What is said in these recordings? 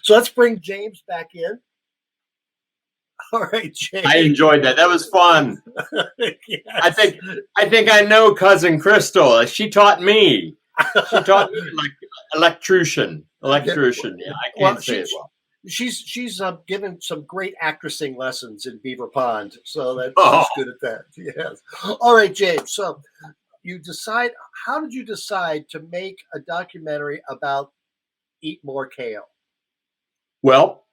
So let's bring James back in. All right, James. I enjoyed that. That was fun. Yes. I think I know cousin Crystal. She taught me. She taught me like electrician. Yeah, I can't say it well. She's given some great actressing lessons in Beaver Pond, so that she's good at that. Yes. All right, James. So how did you decide to make a documentary about Eat More Kale? Well,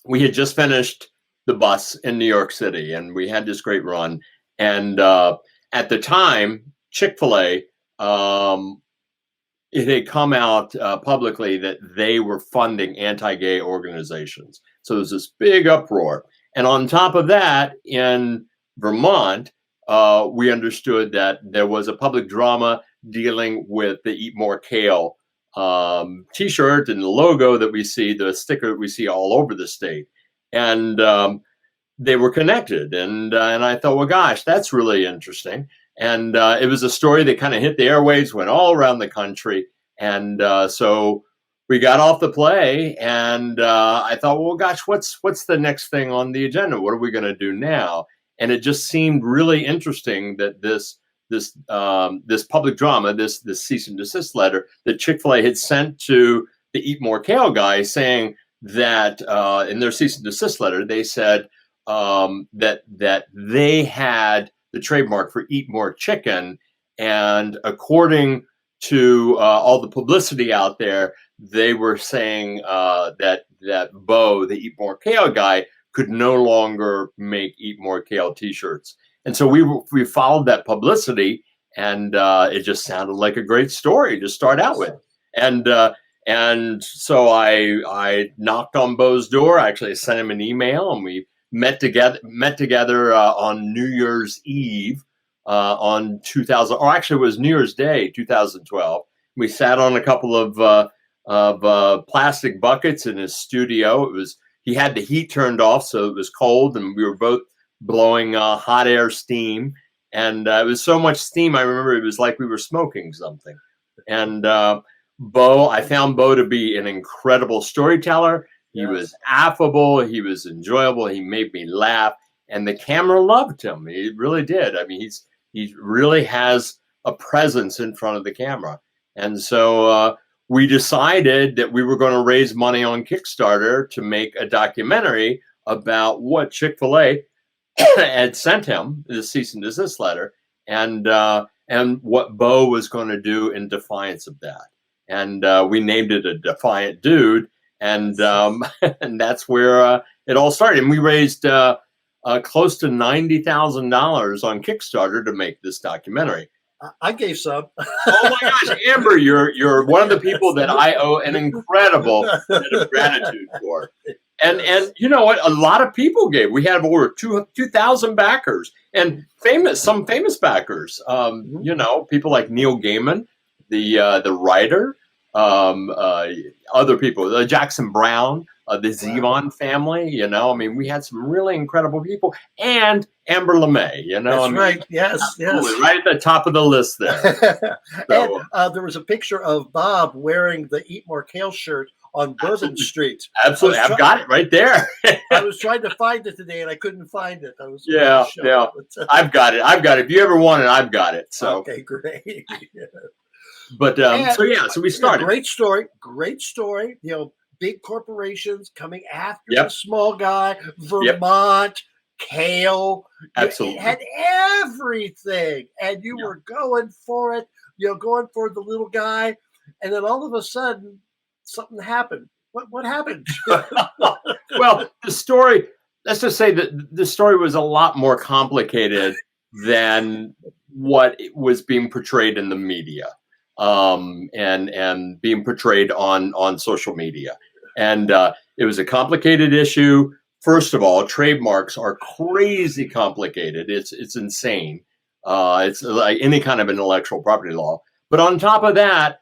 we had just finished the bus in New York City, and we had this great run. And at the time, Chick-fil-A, it had come out publicly that they were funding anti-gay organizations. So there was this big uproar. And on top of that, in Vermont, we understood that there was a public drama dealing with the Eat More Kale T-shirt and the logo that we see, the sticker that we see all over the state. And they were connected. And I thought, well, gosh, that's really interesting. And it was a story that kind of hit the airwaves, went all around the country. And so we got off the play, and I thought, well, gosh, what's the next thing on the agenda? What are we going to do now? And it just seemed really interesting that this public drama, this cease and desist letter that Chick-fil-A had sent to the Eat More Kale guy, saying that in their cease and desist letter, they said that they had the trademark for Eat More Chicken, and according to all the publicity out there, they were saying that Bo, the Eat More Kale guy, could no longer make Eat More Kale T-shirts. And so we followed that publicity, and it just sounded like a great story to start out with. And so I knocked on Bo's door. Actually, I sent him an email, and we met together on New Year's Eve on 2000, or actually it was New Year's Day, 2012. We sat on a couple of plastic buckets in his studio. He had the heat turned off, so it was cold, and we were both blowing hot air steam. And it was so much steam, I remember it was like we were smoking something. And I found Bo to be an incredible storyteller. He was affable. He was enjoyable. He made me laugh, and the camera loved him. He really did. I mean, he really has a presence in front of the camera. And so we decided that we were going to raise money on Kickstarter to make a documentary about what Chick-fil-A had sent him, the cease and desist letter, and what Bo was going to do in defiance of that. And we named it A Defiant Dude. And and that's where it all started. And we raised close to $90,000 on Kickstarter to make this documentary. I gave some. Oh my gosh, Amber, you're one of the people that I owe an incredible bit of gratitude for. And you know what? A lot of people gave. We had over 2,000 backers, and some famous backers. You know, people like Neil Gaiman, the writer. Other people, Jackson Brown, the Zevon family, you know, I mean, we had some really incredible people, and Amber LeMay, you know. That's right. Yes. Right at the top of the list there. So, and there was a picture of Bob wearing the Eat More Kale shirt on Bourbon Street. Absolutely. I've got it right there. I was trying to find it today, and I couldn't find it. Yeah. I've got it. If you ever want it, I've got it. So okay, great. But so we started. Great story. You know, big corporations coming after the small guy. Vermont, kale. Absolutely. It had everything, and you were going for it. You know, going for the little guy, and then all of a sudden, something happened. What happened? Well, the story. Let's just say that the story was a lot more complicated than what was being portrayed in the media. And being portrayed on social media. And it was a complicated issue. First of all, trademarks are crazy complicated. It's insane. It's like any kind of intellectual property law. But on top of that,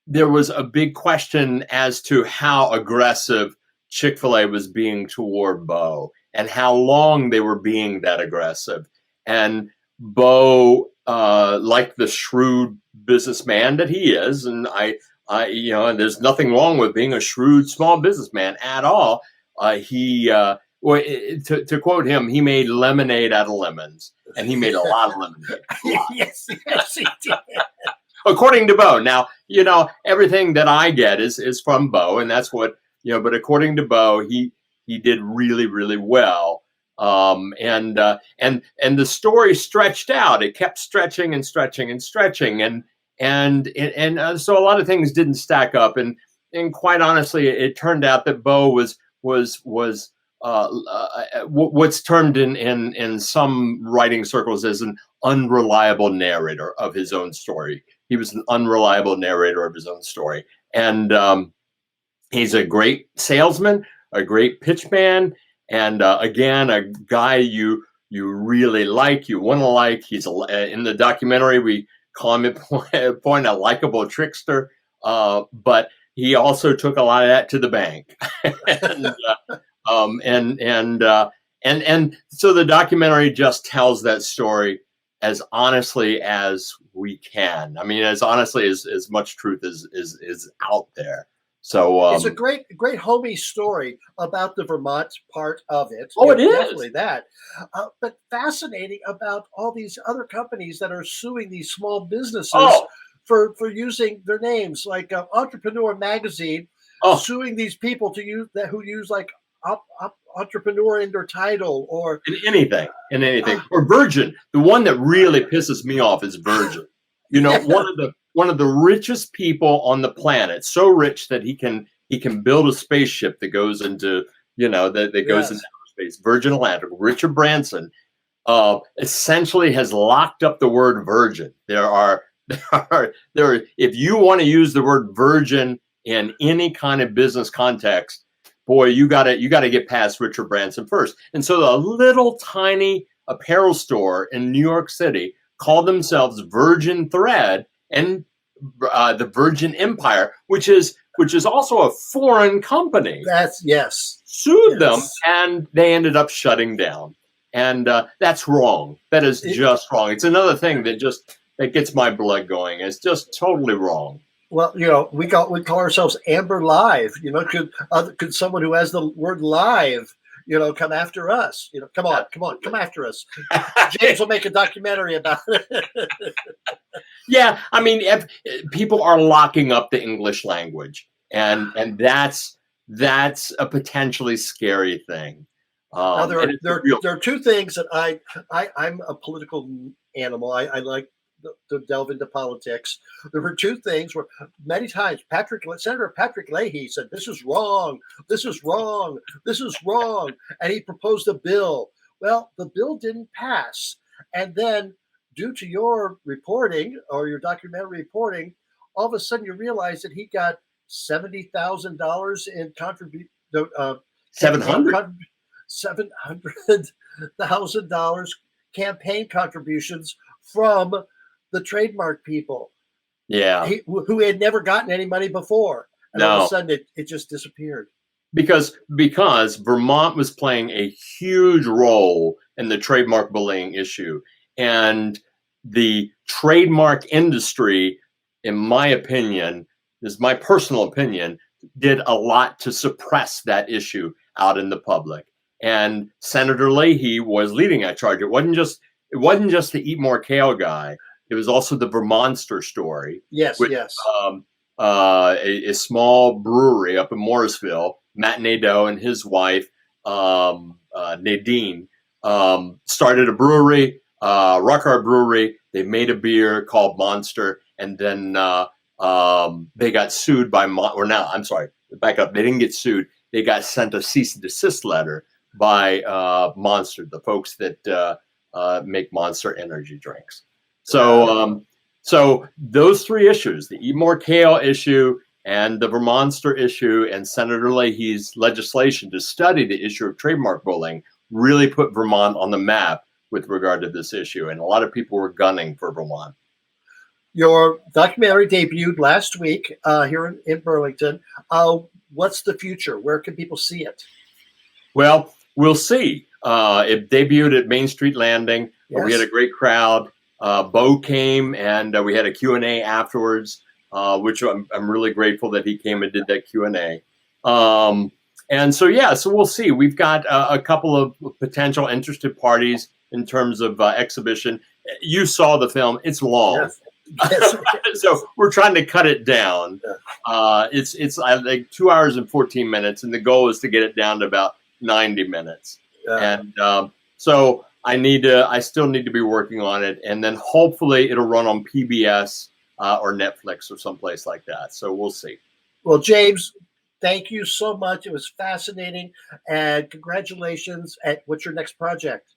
there was a big question as to how aggressive Chick-fil-A was being toward Bo, and how long they were being that aggressive. And Bo, like the shrewd businessman that he is, and I And there's nothing wrong with being a shrewd small businessman at all. To quote him, he made lemonade out of lemons, and he made a lot of lemonade. Yes, he did. According to Bo. Now, everything that I get is from Bo, and that's what, but according to Bo, he did really, really well. And the story stretched out. It kept stretching and stretching and stretching. And so a lot of things didn't stack up. And quite honestly, it turned out that Bo was what's termed in some writing circles as an unreliable narrator of his own story. He was an unreliable narrator of his own story. And he's a great salesman, a great pitchman, and again, a guy you really like, you want to like. He's in the documentary, we call him at point a likable trickster, but he also took a lot of that to the bank. And so the documentary just tells that story as honestly as we can. I mean, as honestly as much truth is out there. So it's a great homey story about the Vermont part of it. Oh, it is definitely that, but fascinating about all these other companies that are suing these small businesses for using their names, like Entrepreneur Magazine, suing these people who use like entrepreneur in their title or in anything. Or Virgin. The one that really pisses me off is Virgin. One of the richest people on the planet, so rich that he can build a spaceship that goes into that goes into space. Virgin Atlantic. Richard Branson essentially has locked up the word virgin. There are if you want to use the word virgin in any kind of business context, boy, you got to get past Richard Branson first. And so the little tiny apparel store in New York City called themselves Virgin Thread and the Virgin Empire, which is also a foreign company. Sued them, and they ended up shutting down. And that's wrong. That is just wrong. It's another thing that gets my blood going. It's just totally wrong. Well, we call ourselves Amber Live. Could someone who has the word live, come after us? Come after us. James will make a documentary about it. Yeah, I mean, if people are locking up the English language, and that's a potentially scary thing. Now there are two things that I'm a political animal. I like to delve into politics. There were two things where many times Senator Patrick Leahy said, "This is wrong. This is wrong. This is wrong," and he proposed a bill. Well, the bill didn't pass, and then due to your reporting or your documentary reporting, all of a sudden you realize that he got $70,000 in contribution. $700,000 campaign contributions from the trademark people. Yeah. Who had never gotten any money before. And all of a sudden it just disappeared. Because Vermont was playing a huge role in the trademark bullying issue. And the trademark industry, in my opinion, this is my personal opinion, did a lot to suppress that issue out in the public. And Senator Leahy was leading that charge. It wasn't just the Eat More Kale guy. It was also the Vermonster story. Yes. A small brewery up in Morrisville, Matt Nadeau and his wife, Nadine, started a brewery, Rock Brewery. They made a beer called Monster, and then they got sued by back up. They didn't get sued. They got sent a cease and desist letter by Monster, the folks that make Monster energy drinks. So those three issues, the Eat More Kale issue and the Vermonster issue and Senator Leahy's legislation to study the issue of trademark bullying, really put Vermont on the map with regard to this issue. And a lot of people were gunning for Vermont. Your documentary debuted last week here in Burlington. What's the future? Where can people see it? Well, we'll see. It debuted at Main Street Landing. Yes. We had a great crowd. Bo came, and we had a Q&A afterwards. which I'm really grateful that he came and did that Q&A. And so, so we'll see. We've got a couple of potential interested parties in terms of exhibition. You saw the film; it's long. Yes. Yes. So we're trying to cut it down. It's I think 2 hours and 14 minutes, and the goal is to get it down to about 90 minutes. And so I still need to be working on it, and then hopefully it'll run on PBS or Netflix or someplace like that. So we'll see. Well, James, thank you so much. It was fascinating, and congratulations. What's your next project?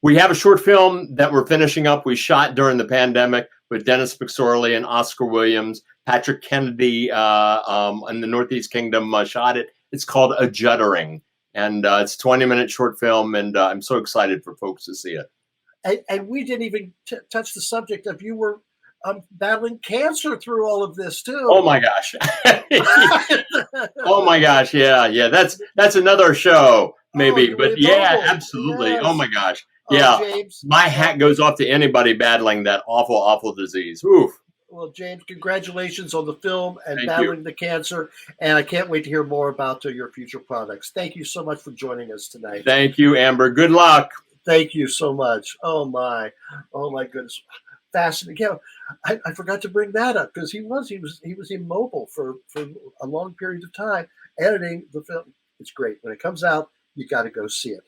We have a short film that we're finishing up. We shot during the pandemic with Dennis McSorley and Oscar Williams. Patrick Kennedy in the Northeast Kingdom shot it. It's called A Juddering, and it's a 20-minute short film, and I'm so excited for folks to see it. And we didn't even touch the subject of you were battling cancer through all of this too. Oh my gosh! Oh my gosh! Yeah. That's another show, maybe. But yeah, absolutely. Yes. Oh my gosh! Yeah, James, my hat goes off to anybody battling that awful, awful disease. Oof. Well, James, congratulations on the film and battling the cancer. And I can't wait to hear more about your future products. Thank you so much for joining us tonight. Thank you, Amber. Good luck. Thank you so much. Oh my goodness. Fascinating. Yeah, I forgot to bring that up because he was immobile for a long period of time editing the film. It's great. When it comes out, you got to go see it.